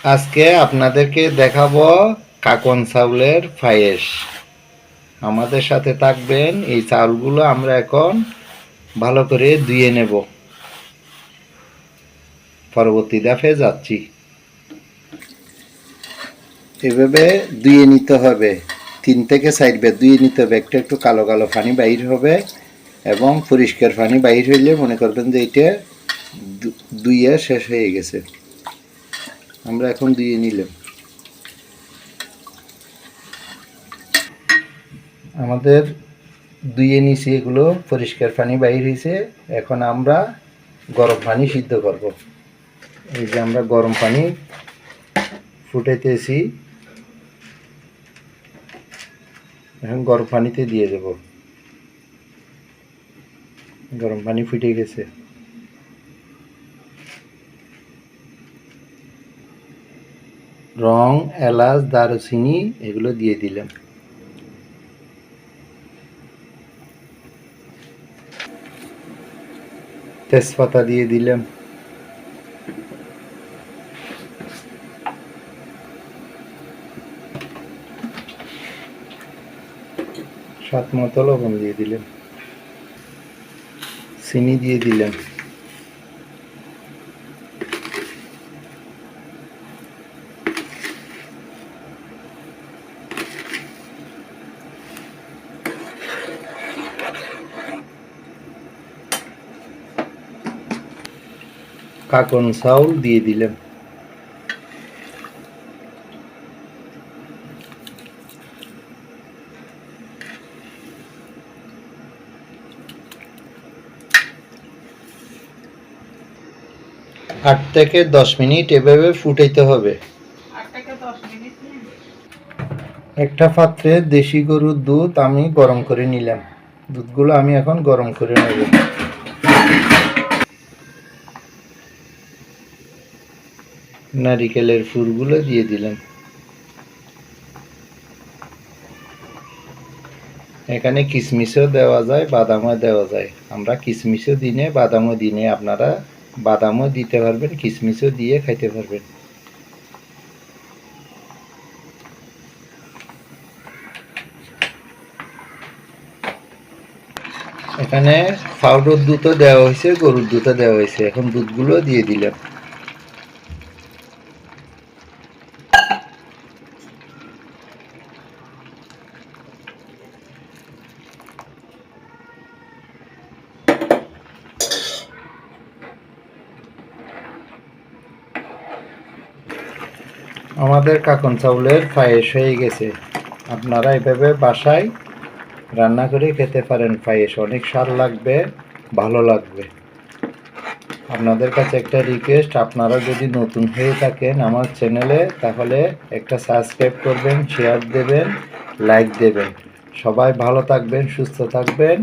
আজকে আপনাদেরকে দেখাবো কাকন চাউলের পায়েস। আমাদের সাথে থাকবেন। এই চাউলগুলো আমরা এখন ভালো করে ধুয়ে নেব। পরবর্তী ধাপে যাচ্ছি। এভাবে ধুয়ে নিতে হবে, 3 থেকে 4 বার ধুয়ে নিতে হবে। একটু একটু কালো কালো পানি বাইর হবে এবং পরিষ্কার পানি বাইর হইলে মনে করবেন যে এটা ধুয়ে শেষ হয়ে গেছে। আমরা এখন ধুয়ে নিলাম। আমাদের ধুয়ে নিছি, এগুলো পরিষ্কার পানি বাইর হয়েছে। এখন আমরা গরম পানি সিদ্ধ করব। এই যে আমরা গরম পানি ফুটাইতেছি, এখন গরম পানিতে দিয়ে দেব। গরম পানি ফুটে গেছে। রং, এলাচ, দারুচিনি এগুলো দিয়ে দিলাম। তেজপাতা দিয়ে দিলাম। স্বাদ মতো লবণ দিয়ে দিলাম। চিনি দিয়ে দিলাম। কাকন চাউল দিয়ে দিলাম। আট থেকে 10 মিনিট এভাবে ফুটাইতে হবে। একটা পাত্রে দেশি গরুর দুধ আমি গরম করে নিলাম। দুধগুলো আমি এখন গরম করে নেব। নারিকেলের পুরগুলো দিয়ে দিলাম। এখানে কিশমিশও দেওয়া যায়, বাদামও দেওয়া যায়। আমরা কিশমিশও দিনে, বাদামও দিনে। আপনারা বাদামও দিতে পারবেন, কিশমিশও দিয়ে খাইতে পারবেন। এখানে পাউডার দুধও দেওয়া হয়েছে, গরুর দুধও দেওয়া হয়েছে। এখন দুধগুলো দিয়ে দিলাম। আমাদের কাকন চাউলের পায়েস হয়ে গেছে। আপনারা এভাবে বাসায় রান্না করে খেতে পারেন। পায়েস অনেক স্বাদ লাগবে, ভালো লাগবে। আপনাদের কাছে একটা রিকোয়েস্ট, আপনারা যদি নতুন হয়ে থাকেন আমার চ্যানেলে, তাহলে একটা সাবস্ক্রাইব করবেন, শেয়ার দেবেন, লাইক দেবেন। সবাই ভালো থাকবেন, সুস্থ থাকবেন।